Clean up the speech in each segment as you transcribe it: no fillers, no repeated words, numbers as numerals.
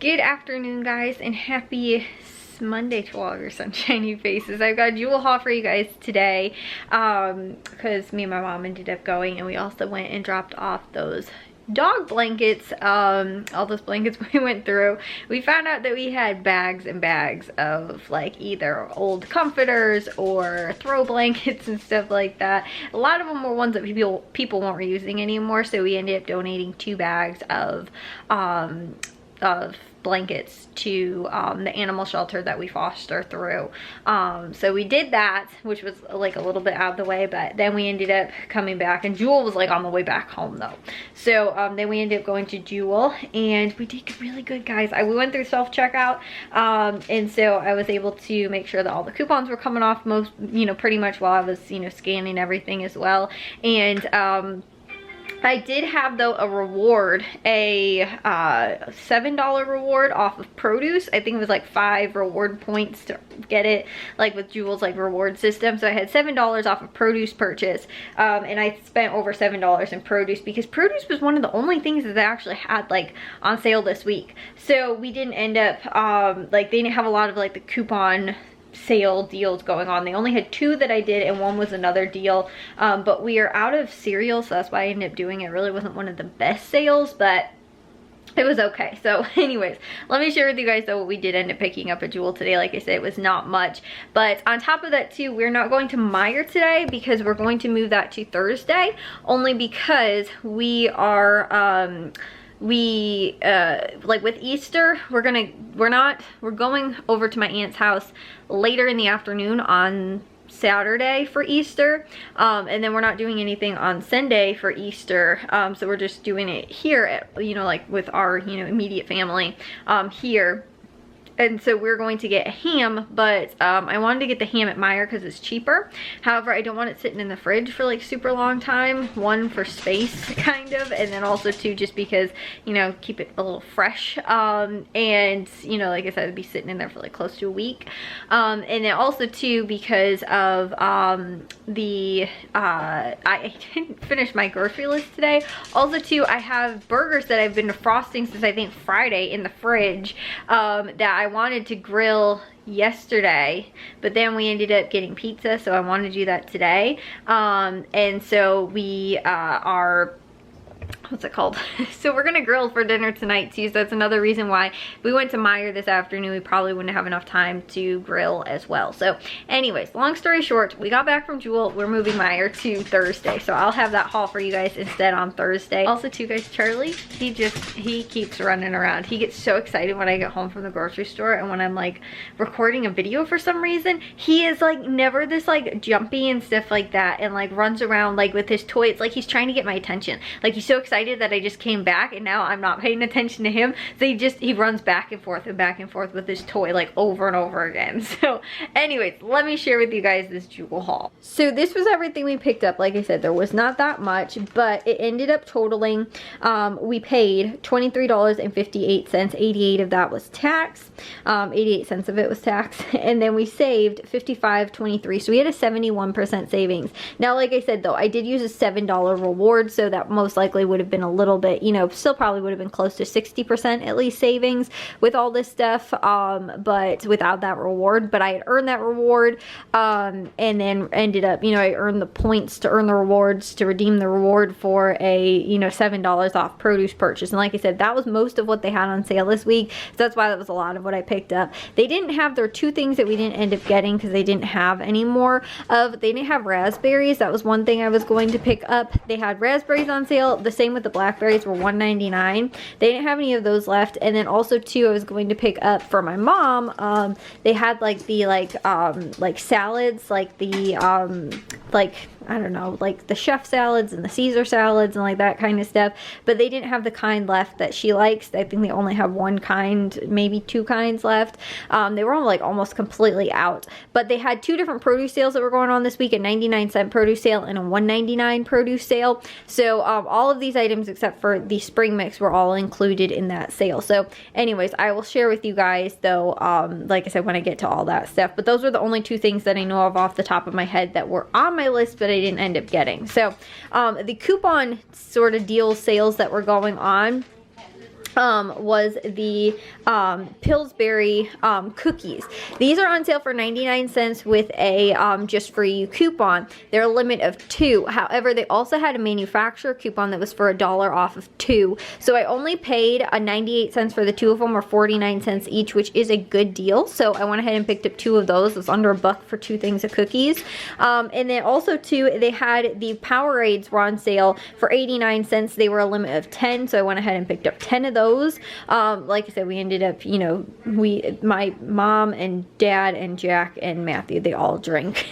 Good afternoon, guys, and happy Monday to all your sunshiny faces. I've got a jewel haul for you guys today because me and my mom ended up going, and we also went and dropped off those dog blankets, all those blankets we went through. We found out that we had bags and bags of like either old comforters or throw blankets and stuff like that. A lot of them were ones that people weren't using anymore, so we ended up donating 2 bags of blankets to the animal shelter that we foster through. So we did that, which was like a little bit out of the way, but then we ended up coming back, and Jewel was like on the way back home though. So then we ended up going to Jewel, and we did really good, guys. We went through self-checkout, and so I was able to make sure that all the coupons were coming off pretty much while I was scanning everything as well. And I did have though a reward, a $7 reward off of produce. I think it was like 5 reward points to get it, like with Jewel's like reward system. So I had $7 off of produce purchase, and I spent over $7 in produce because produce was one of the only things that they actually had like on sale this week. So we didn't end up like they didn't have a lot of like the coupon sale deals going on. They only had 2 that I did, and one was another deal, but we are out of cereal, so that's why I ended up doing it. It really wasn't one of the best sales, but it was okay. So anyways, let me share with you guys though what we did end up picking up at Jewel today. Like I said, it was not much, but on top of that too, we're not going to Meijer today because we're going to move that to Thursday, only because we are like with Easter, we're going over to my aunt's house later in the afternoon on Saturday for Easter, and then we're not doing anything on Sunday for Easter, so we're just doing it here at, like with our immediate family here. And so we're going to get a ham, but I wanted to get the ham at Meijer because it's cheaper. However, I don't want it sitting in the fridge for like super long time. 1, for space kind of, and then also 2, just because, keep it a little fresh. And like I said, it'd be sitting in there for like close to a week. And then also 2, because of I didn't finish my grocery list today. Also 2, I have burgers that I've been defrosting since I think Friday in the fridge, that I wanted to grill yesterday, but then we ended up getting pizza, so I want to do that today. And so we are, what's it called? So we're gonna grill for dinner tonight too, so that's another reason why if we went to Meijer this afternoon, we probably wouldn't have enough time to grill as well. So anyways, long story short, we got back from Jewel. We're moving Meijer to Thursday, so I'll have that haul for you guys instead on Thursday. Also too, guys, Charlie, he keeps running around. He gets so excited when I get home from the grocery store, and when I'm like recording a video for some reason, he is like never this like jumpy and stuff like that, and like runs around like with his toy. It's like he's trying to get my attention. Like he's so excited that I just came back and now I'm not paying attention to him, so he runs back and forth with his toy like over and over again. So anyways, let me share with you guys this Jewel haul. So this was everything we picked up. Like I said, there was not that much, but it ended up totaling, we paid $23.58. 88 of that was tax, 88 cents of it was tax, and then we saved $55.23, so we had a 71% savings. Now like I said though, I did use a $7 reward, so that most likely would have been a little bit, still probably would have been close to 60% at least savings with all this stuff, but without that reward. But I had earned that reward, and then ended up, I earned the points to earn the rewards to redeem the reward for a, $7 off produce purchase. And like I said, that was most of what they had on sale this week, so that's why that was a lot of what I picked up. They didn't have, there were 2 things that we didn't end up getting because they didn't have any more of, they didn't have raspberries. That was one thing I was going to pick up. They had raspberries on sale, the same with the blackberries were $1.99. They didn't have any of those left. And then also too, I was going to pick up for my mom, they had like the like salads, like the I don't know, like the chef salads and the Caesar salads and like that kind of stuff, but they didn't have the kind left that she likes. I think they only have 1 kind, maybe 2 kinds left. They were all like almost completely out, but they had 2 different produce sales that were going on this week, a 99-cent produce sale and a $1.99 produce sale. So all of these items except for the spring mix were all included in that sale. So anyways, I will share with you guys though, like I said, when I get to all that stuff, but those were the only 2 things that I know of off the top of my head that were on my list, but I didn't end up getting. So the coupon sort of deal sales that were going on, was the Pillsbury cookies. These are on sale for 99 cents with a just for you coupon. They're a limit of 2. However, they also had a manufacturer coupon that was for $1 off of 2. So I only paid 98 cents for the 2 of them, or 49 cents each, which is a good deal. So I went ahead and picked up 2 of those. It was under $1 for 2 things of cookies. And then also too, they had the Powerades were on sale for 89 cents. They were a limit of 10. So I went ahead and picked up 10 of those. Like I said, we ended up, you know, my mom and dad and Jack and Matthew, they all drink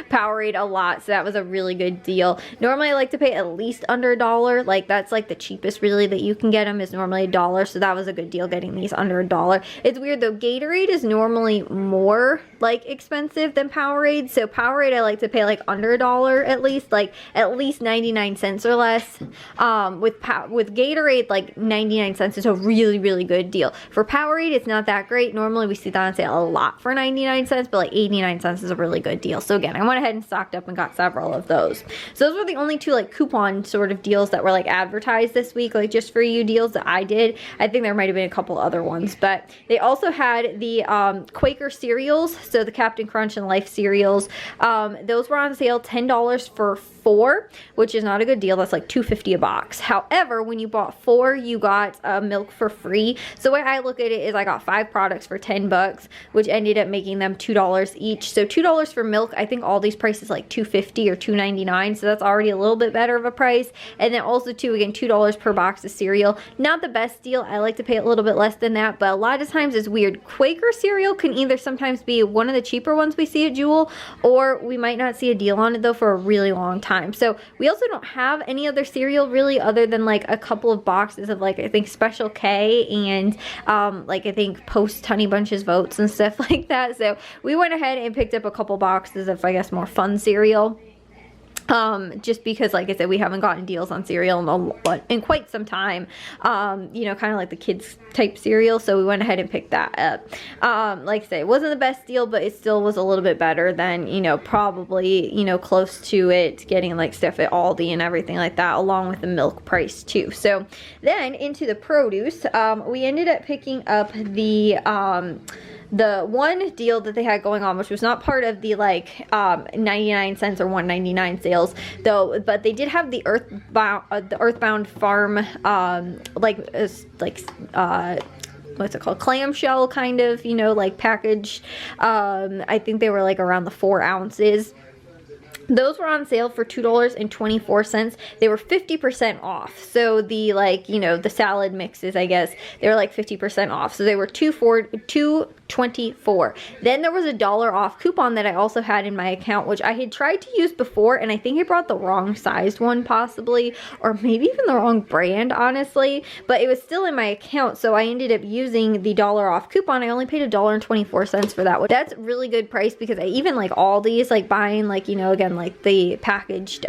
Powerade a lot, so that was a really good deal. Normally I like to pay at least under $1. Like that's like the cheapest really that you can get them is normally $1, so that was a good deal getting these under $1. It's weird though, Gatorade is normally more like expensive than Powerade, so Powerade I like to pay like under $1 at least, like at least 99 cents or less. With Gatorade, like 99 cents is a really good deal. For Powerade, it's not that great. Normally we see that on sale a lot for 99 cents, but like 89 cents is a really good deal. So again, I went ahead and stocked up and got several of those. So those were the only 2 like coupon sort of deals that were like advertised this week, like just for you deals that I did. I think there might have been a couple other ones, but they also had the Quaker cereals, so the Captain Crunch and Life cereals. Those were on sale $10 for 4, which is not a good deal. That's like $2.50 a box. However, when you bought 4, you got milk for free. So the way I look at it is I got 5 products for 10 bucks, which ended up making them $2 each. So $2 for milk. I think all these prices like $2.50 or $2.99, so that's already a little bit better of a price. And then also too, again, $2 per box of cereal. Not the best deal. I like to pay a little bit less than that, but a lot of times it's weird. Quaker cereal can either sometimes be one of the cheaper ones we see at Jewel, or we might not see a deal on it though for a really long time. So we also don't have any other cereal really other than like a couple of boxes of like I think Special K and like I think Post Honey Bunches Votes and stuff like that. So we went ahead and picked up a couple boxes of I guess more fun cereal. Just because like I said, we haven't gotten deals on cereal in quite some time, you know, kind of like the kids type cereal, so we went ahead and picked that up. Like I said, it wasn't the best deal, but it still was a little bit better than, you know, probably, you know, close to it getting like stuff at Aldi and everything like that, along with the milk price too. So then into the produce, we ended up picking up the one deal that they had going on, which was not part of the like 99 cents or 1.99 sales though, but they did have the Earthbound Farm what's it called, clamshell kind of, you know, like packaged. I think they were like around the 4 ounces. Those were on sale for $2.24. They were 50% off. So the like, you know, the salad mixes, I guess, they were like 50% off. So they were $2.24. Then there was a $1 off coupon that I also had in my account, which I had tried to use before, and I think I brought the wrong sized one possibly, or maybe even the wrong brand, honestly, but it was still in my account, so I ended up using the $1 off coupon. I only paid $1.24 for that one. That's a really good price because I even like all these, like buying like, you know, again, like the packaged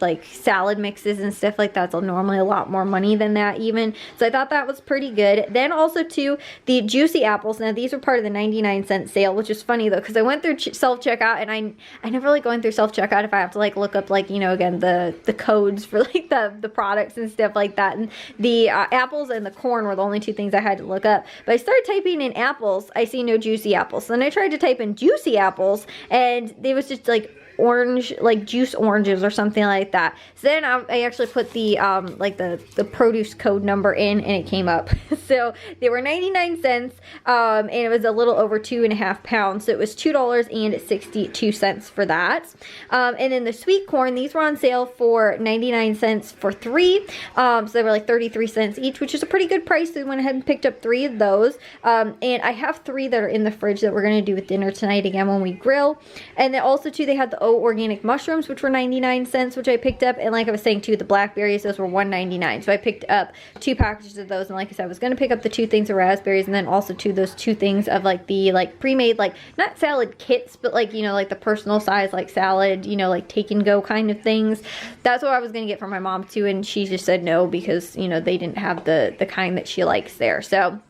like salad mixes and stuff like that's normally a lot more money than that even, so I thought that was pretty good. Then also too, the juicy apples. Now these were part of the 99-cent sale, which is funny though because I went through self-checkout, and I never like going through self-checkout if I have to like look up like, you know, again the codes for like the products and stuff like that, and the apples and the corn were the only 2 things I had to look up. But I started typing in apples, I see no juicy apples. So then I tried to type in juicy apples, and they was just like orange, like juice oranges or something like that. So then I actually put the like the produce code number in, and it came up. So they were 99 cents, and it was a little over 2.5 pounds, so it was $2.62 for that. And then the sweet corn, these were on sale for 99 cents for 3, so they were like 33 cents each, which is a pretty good price. So we went ahead and picked up 3 of those, and I have 3 that are in the fridge that we're going to do with dinner tonight again when we grill. And then also too, they had the organic mushrooms, which were 99 cents, which I picked up. And like I was saying too, the blackberries, those were $1.99. So I picked up 2 packages of those. And like I said, I was going to pick up the 2 things of raspberries, and then also too those 2 things of like the like pre-made, like not salad kits, but like, you know, like the personal size like salad, you know, like take and go kind of things. That's what I was going to get for my mom too, and she just said no because, you know, they didn't have the kind that she likes there. So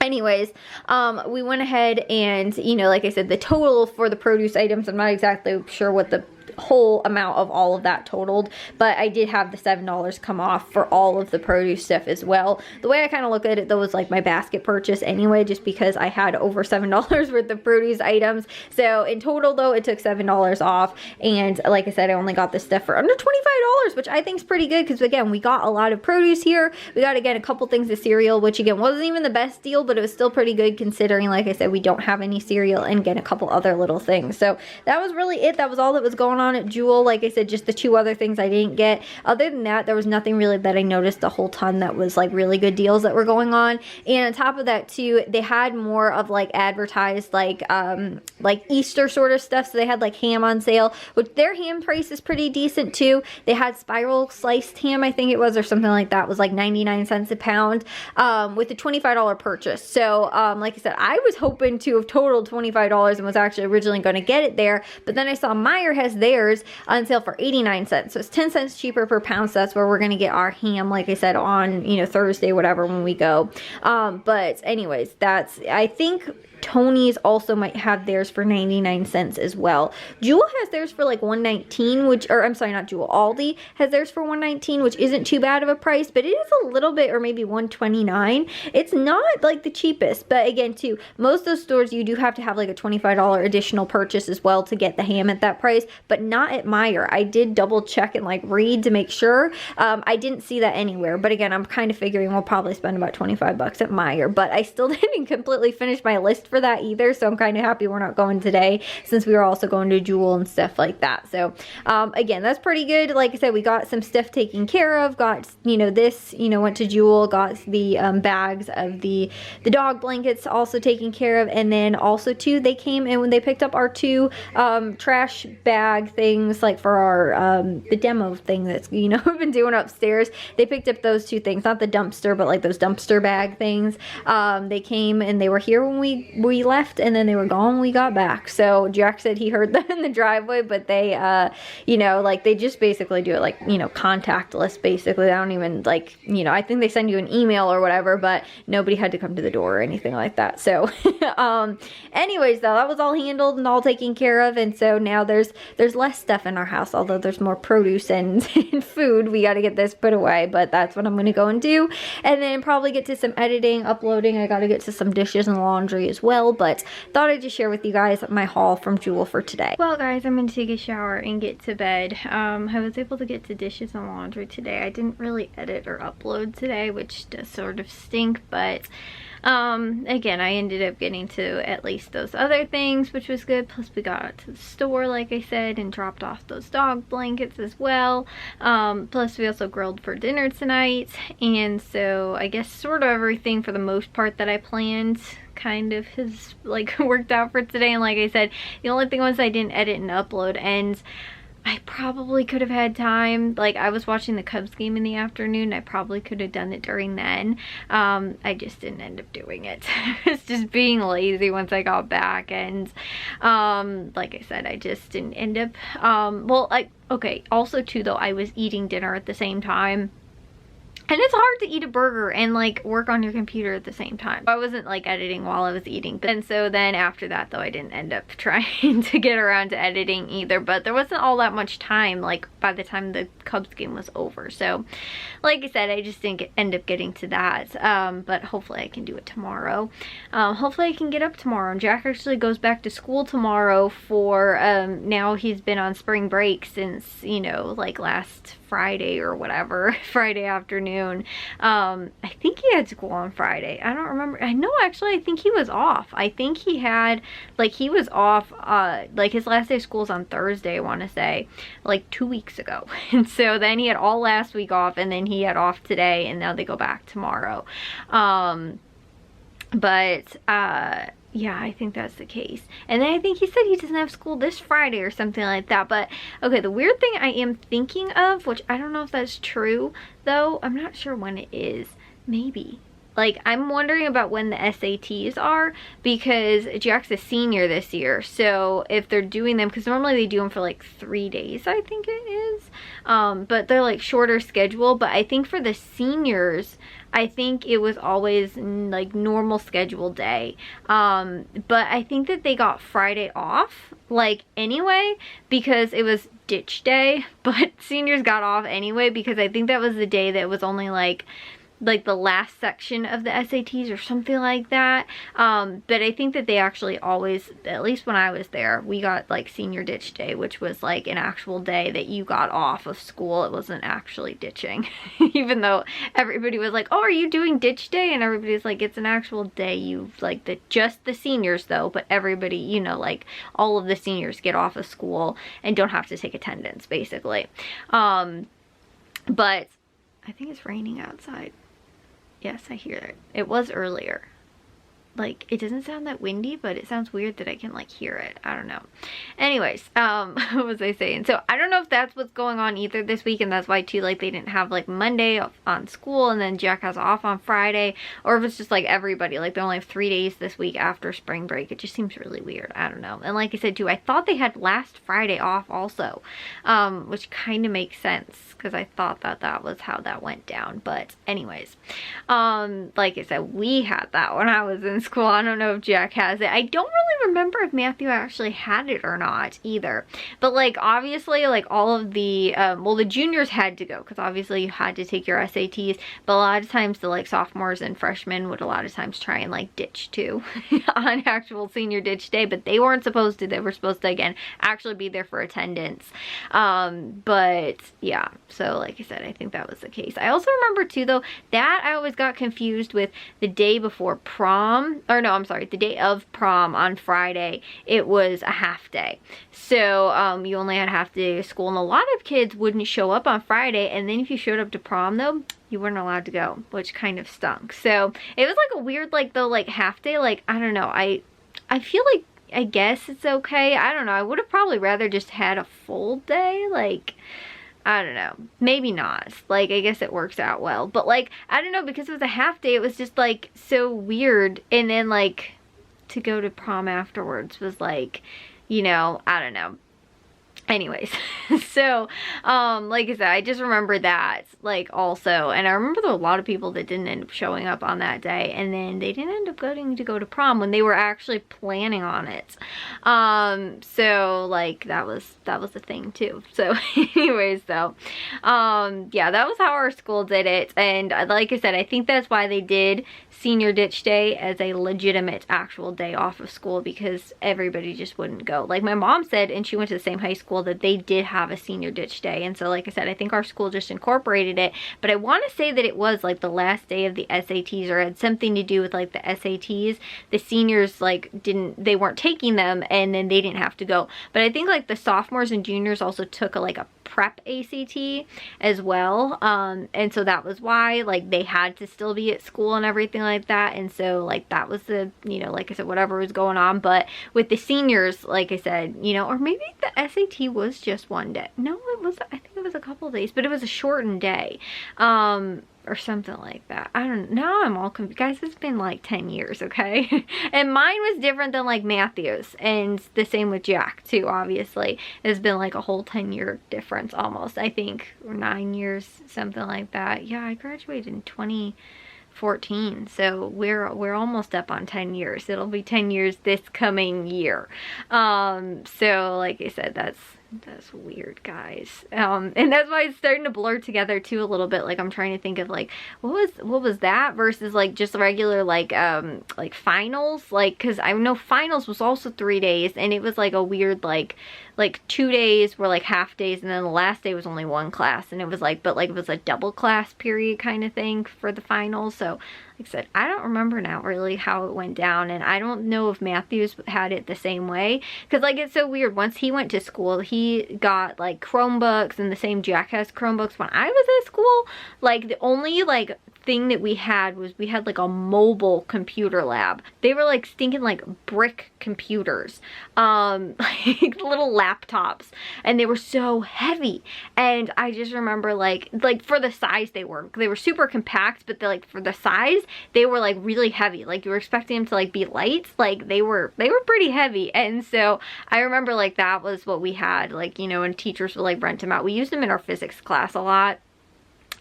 anyways, we went ahead and, you know, like I said, the total for the produce items, I'm not exactly sure what the whole amount of all of that totaled, but I did have the $7 come off for all of the produce stuff as well. The way I kind of look at it though is like my basket purchase anyway, just because I had over $7 worth of produce items. So in total though, it took $7 off, and like I said, I only got this stuff for under $25, which I think is pretty good, because again, we got a lot of produce here. We got, again, a couple things of cereal, which again wasn't even the best deal, but it was still pretty good considering, like I said, we don't have any cereal, and again, a couple other little things. So that was really it. That was all that was going on at Jewel. Like I said, just the 2 other things I didn't get. Other than that, there was nothing really that I noticed a whole ton that was like really good deals that were going on. And on top of that too, they had more of like advertised like Easter sort of stuff. So they had like ham on sale, which their ham price is pretty decent too. They had spiral sliced ham, I think it was, or something like that. It was like 99 cents a pound with a $25 purchase. So like I said, I was hoping to have totaled $25 and was actually originally going to get it there, but then I saw Meijer has theirs on sale for 89 cents. So it's 10 cents cheaper per pound. So that's where we're going to get our ham, like I said, on, you know, Thursday, whatever, when we go. But anyways, that's, I think Tony's also might have theirs for 99 cents as well. Jewel has theirs for like 119, which, or I'm sorry, not Jewel, Aldi has theirs for 119, which isn't too bad of a price, but it is a little bit, or maybe 129. It's not like the cheapest, but again too, most of those stores you do have to have like a $25 additional purchase as well to get the ham at that price, but not at Meijer. I did double check and like read to make sure. I didn't see that anywhere, but again, I'm kind of figuring we'll probably spend about 25 bucks at Meijer, but I still didn't completely finish my list for that either, so I'm kind of happy we're not going today, since we were also going to Jewel and stuff like that. So again, that's pretty good. Like I said, we got some stuff taken care of, got, you know, this, you know, went to Jewel, got the bags of the dog blankets also taken care of, and then also too, they came and when they picked up our 2 trash bag things, like for our the demo thing that's, you know, we've been doing upstairs. They picked up those 2 things, not the dumpster, but like those dumpster bag things. They came and they were here when we left, and then they were gone when we got back. So Jack said he heard them in the driveway, but they you know, like they just basically do it like, you know, contactless basically. They don't even like, you know, I think they send you an email or whatever, but nobody had to come to the door or anything like that. So anyways though, that was all handled and all taken care of, and so now there's less stuff in our house, although there's more produce and, and food. We got to get this put away, but that's what I'm going to go and do, and then probably get to some editing, uploading. I got to get to some dishes and laundry as well, but thought I'd just share with you guys my haul from Jewel for today. Well guys, I'm going to take a shower and get to bed. I was able to get to dishes and laundry today. I didn't really edit or upload today, which does sort of stink, but again, I ended up getting to at least those other things, which was good. Plus we got to the store, like I said, and dropped off those dog blankets as well. Plus we also grilled for dinner tonight, and so I guess sort of everything for the most part that I planned kind of has like worked out for today. And like I said, the only thing was I didn't edit and upload, and I probably could have had time. Like, I was watching the Cubs game in the afternoon. I probably could have done it during then. I just didn't end up doing it. It's just being lazy once I got back. And like I said, I just didn't end up, okay, also too though, I was eating dinner at the same time. And it's hard to eat a burger and like work on your computer at the same time. I wasn't like editing while I was eating. And so then after that though, I didn't end up trying to get around to editing either. But there wasn't all that much time like by the time the Cubs game was over. So like I said, I just didn't end up getting to that. But hopefully I can do it tomorrow. Hopefully I can get up tomorrow. And Jack actually goes back to school tomorrow for, now he's been on spring break since, you know, like last Friday or whatever, Friday afternoon. I think he had school on Friday. I don't remember. I know actually I think he was off. I think he had, like he was off, like his last day of school is on Thursday, I want to say, like 2 weeks ago. And so then he had all last week off, and then he had off today, and now they go back tomorrow. Yeah, I think that's the case. And then I think he said he doesn't have school this Friday or something like that. But, okay, the weird thing I am thinking of, which I don't know if that's true, though. I'm not sure when it is. Maybe. like, I'm wondering about when the SATs are, because Jack's a senior this year. So if they're doing them, because normally they do them for like 3 days, I think it is. But they're like shorter schedule. But I think for the seniors, I think it was always like normal scheduled day. But I think that they got Friday off, like, anyway, because it was ditch day. But seniors got off anyway, because I think that was the day that was only like the last section of the SATs or something like that. But I think that they actually always, at least when I was there, we got like senior ditch day, which was like an actual day that you got off of school. It wasn't actually ditching. Even though everybody was like, oh, are you doing ditch day? And everybody's like, it's an actual day. You like just the seniors though, but everybody, you know, like all of the seniors get off of school and don't have to take attendance basically. But I think it's raining outside. Yes, I hear it. It was earlier. Like, it doesn't sound that windy, but it sounds weird that I can like hear it. I don't know. Anyways, what was I saying? So I don't know if that's what's going on either this week, and that's why too, like, they didn't have like Monday on school and then Jack has off on Friday, or if it's just like everybody, like they only have 3 days this week after spring break. It just seems really weird. I don't know. And like I said too, I thought they had last Friday off also, which kind of makes sense because I thought that that was how that went down. But anyways, like I said, we had that when I was in school. I don't know if Jack has it. I don't really remember if Matthew actually had it or not either. But like obviously like all of the well, the juniors had to go because obviously you had to take your SATs, but a lot of times the like sophomores and freshmen would a lot of times try and like ditch too on actual senior ditch day, but they weren't supposed to. They were supposed to again actually be there for attendance. But yeah, so like I said, I think that was the case. I also remember too though that I always got confused with the day before prom, or no, I'm sorry, the day of prom on Friday, it was a half day. So you only had half day of school, and a lot of kids wouldn't show up on Friday, and then if you showed up to prom though, you weren't allowed to go, which kind of stunk. So it was like a weird like though like half day, like I don't know, I feel like I guess it's okay. I don't know. I would have probably rather just had a full day, like I don't know, maybe not, like I guess it works out well, but like I don't know, because it was a half day, it was just like so weird. And then like to go to prom afterwards was like, you know, I don't know. Anyways, so like I said, I just remember that like also, and I remember there were a lot of people that didn't end up showing up on that day, and then they didn't end up getting to go to prom when they were actually planning on it. So like that was the thing too. So anyways though, yeah, that was how our school did it. And like I said, I think that's why they did senior ditch day as a legitimate actual day off of school, because everybody just wouldn't go. Like my mom said, and she went to the same high school, that they did have a senior ditch day. And so like I said, I think our school just incorporated it, but I want to say that it was like the last day of the SATs, or had something to do with like the SATs. The seniors like they weren't taking them, and then they didn't have to go. But I think like the sophomores and juniors also took like a prep ACT as well, and so that was why like they had to still be at school and everything like that. And so like that was the, you know, like I said, whatever was going on. But with the seniors, like I said, you know, or maybe the SAT was just one day. No, it was, I think it was a couple days, but it was a shortened day, or something like that. I don't know. Now I'm all confused. Guys, it's been like 10 years, okay? And mine was different than like Matthew's, and the same with Jack too, obviously. It's been like a whole 10-year difference almost, I think, or 9 years, something like that. Yeah, I graduated in 2014, so we're almost up on 10 years. It'll be 10 years this coming year. So like I said, that's weird, guys. And that's why it's starting to blur together too a little bit. Like I'm trying to think of like what was that versus like just regular like finals, like because I know finals was also 3 days, and it was like a weird like 2 days were like half days, and then the last day was only one class, and it was like, but like it was a double class period kind of thing for the finals. So like I said, I don't remember now really how it went down, and I don't know if Matthews had it the same way, because like it's so weird. Once he went to school, he got like Chromebooks, and the same Jack has Chromebooks. When I was at school, like the only like thing that we had was we had like a mobile computer lab. They were like stinking like brick computers, like little laptops, and they were so heavy. And I just remember like for the size they were super compact, but they're like for the size they were like really heavy. Like you were expecting them to like be light, like they were pretty heavy. And so I remember like that was what we had, like, you know, and teachers would like rent them out. We used them in our physics class a lot.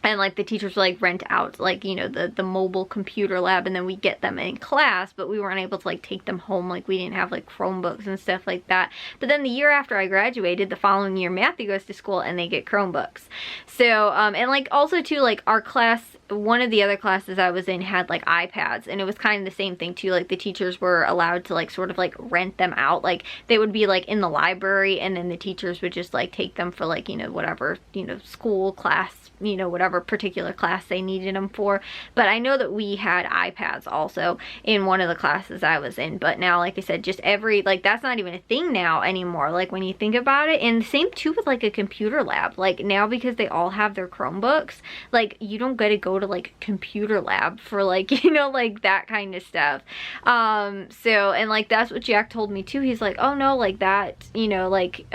And like the teachers would like rent out like, you know, the mobile computer lab, and then we get them in class, but we weren't able to like take them home. Like we didn't have like Chromebooks and stuff like that. But then the year after I graduated, the following year, Matthew goes to school and they get Chromebooks. So, and like also too, like our class, one of the other classes I was in had like iPads, and it was kind of the same thing too. Like the teachers were allowed to like sort of like rent them out. Like they would be like in the library, and then the teachers would just like take them for like, you know, whatever, you know, school class, you know, whatever particular class they needed them for. But I know that we had iPads also in one of the classes I was in. But now, like I said, just like that's not even a thing now anymore, like when you think about it. And the same too with like a computer lab. Like now, because they all have their Chromebooks, like you don't get to go to like computer lab for like, you know, like that kind of stuff. So, and like that's what Jack told me too. He's like, oh no, like that, you know, like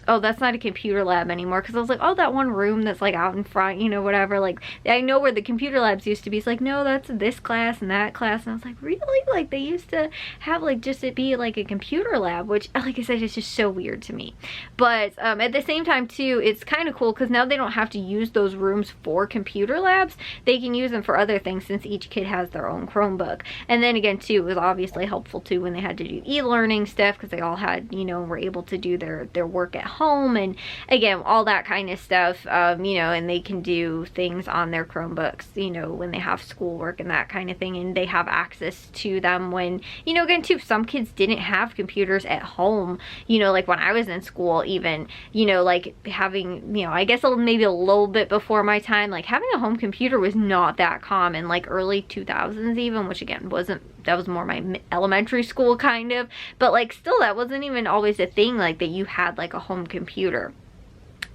oh, that's not a computer lab anymore. Because I was like, oh, that one room that's like out in front, you know, whatever, like I know where the computer labs used to be. It's like, no, that's this class and that class. And I was like, really? Like they used to have like just it be like a computer lab, which like I said, is just so weird to me. But at the same time too, it's kind of cool because now they don't have to use those rooms for computer labs. They can use them for other things since each kid has their own Chromebook. And then again too, it was obviously helpful too when they had to do e-learning stuff, because they all had, you know, were able to do their work at home, and again all that kind of stuff, you know, and they can do things on their Chromebooks, you know, when they have schoolwork and that kind of thing, and they have access to them when, you know, again too, some kids didn't have computers at home, you know, like when I was in school even, you know, like having, you know, I guess maybe a little bit before my time, like having a home computer was not that common, like early 2000s even, which again that was more my elementary school kind of, but like still that wasn't even always a thing, like that you had like a home computer.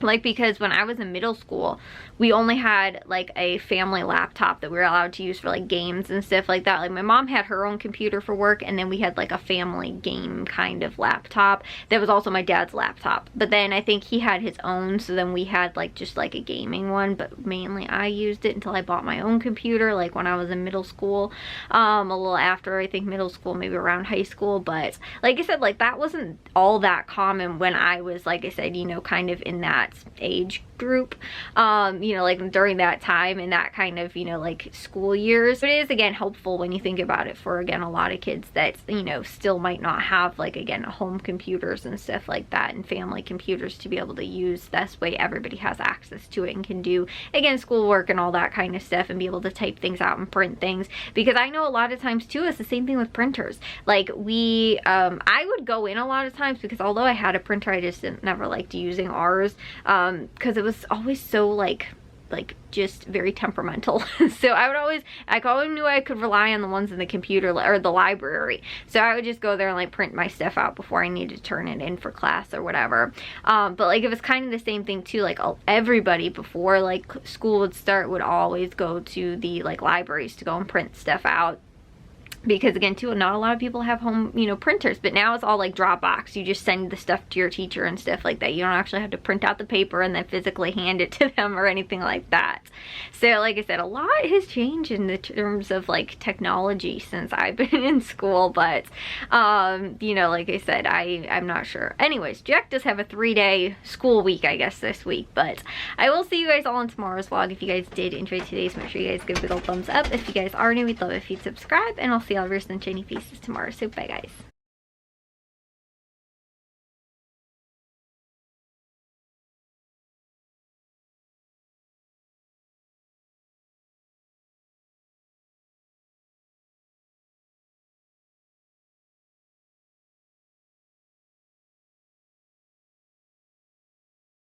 Like, because when I was in middle school, we only had like a family laptop that we were allowed to use for like games and stuff like that. Like my mom had her own computer for work, and then we had like a family game kind of laptop that was also my dad's laptop. But then I think he had his own, so then we had like just like a gaming one, but mainly I used it until I bought my own computer, like when I was in middle school, a little after I think middle school, maybe around high school. But like I said, like that wasn't all that common when I was, like I said, you know, kind of in that age group, you know, like during that time and that kind of, you know, like school years. But it is again helpful when you think about it for again a lot of kids that, you know, still might not have like again home computers and stuff like that, and family computers to be able to use. This way everybody has access to it and can do again schoolwork and all that kind of stuff, and be able to type things out and print things. Because I know a lot of times too, it's the same thing with printers. Like we I would go in a lot of times, because although I had a printer, I just never liked using ours, because it was always so like just very temperamental. So I always knew I could rely on the ones in the computer or the library. So I would just go there and like print my stuff out before I needed to turn it in for class or whatever. But like it was kind of the same thing too. Like everybody before like school would start would always go to the like libraries to go and print stuff out. Because again too, not a lot of people have home, you know, printers. But now it's all like Dropbox. You just send the stuff to your teacher and stuff like that. You don't actually have to print out the paper and then physically hand it to them or anything like that. So like I said, a lot has changed in the terms of like technology since I've been in school. But you know, like I said, I'm not sure. Anyways, Jack does have a 3-day school week, I guess, this week. But I will see you guys all in tomorrow's vlog. If you guys did enjoy today's, make sure you guys give a big old thumbs up. If you guys are new, we'd love if you'd subscribe, and I'll see all your sunshiny faces tomorrow. So bye guys.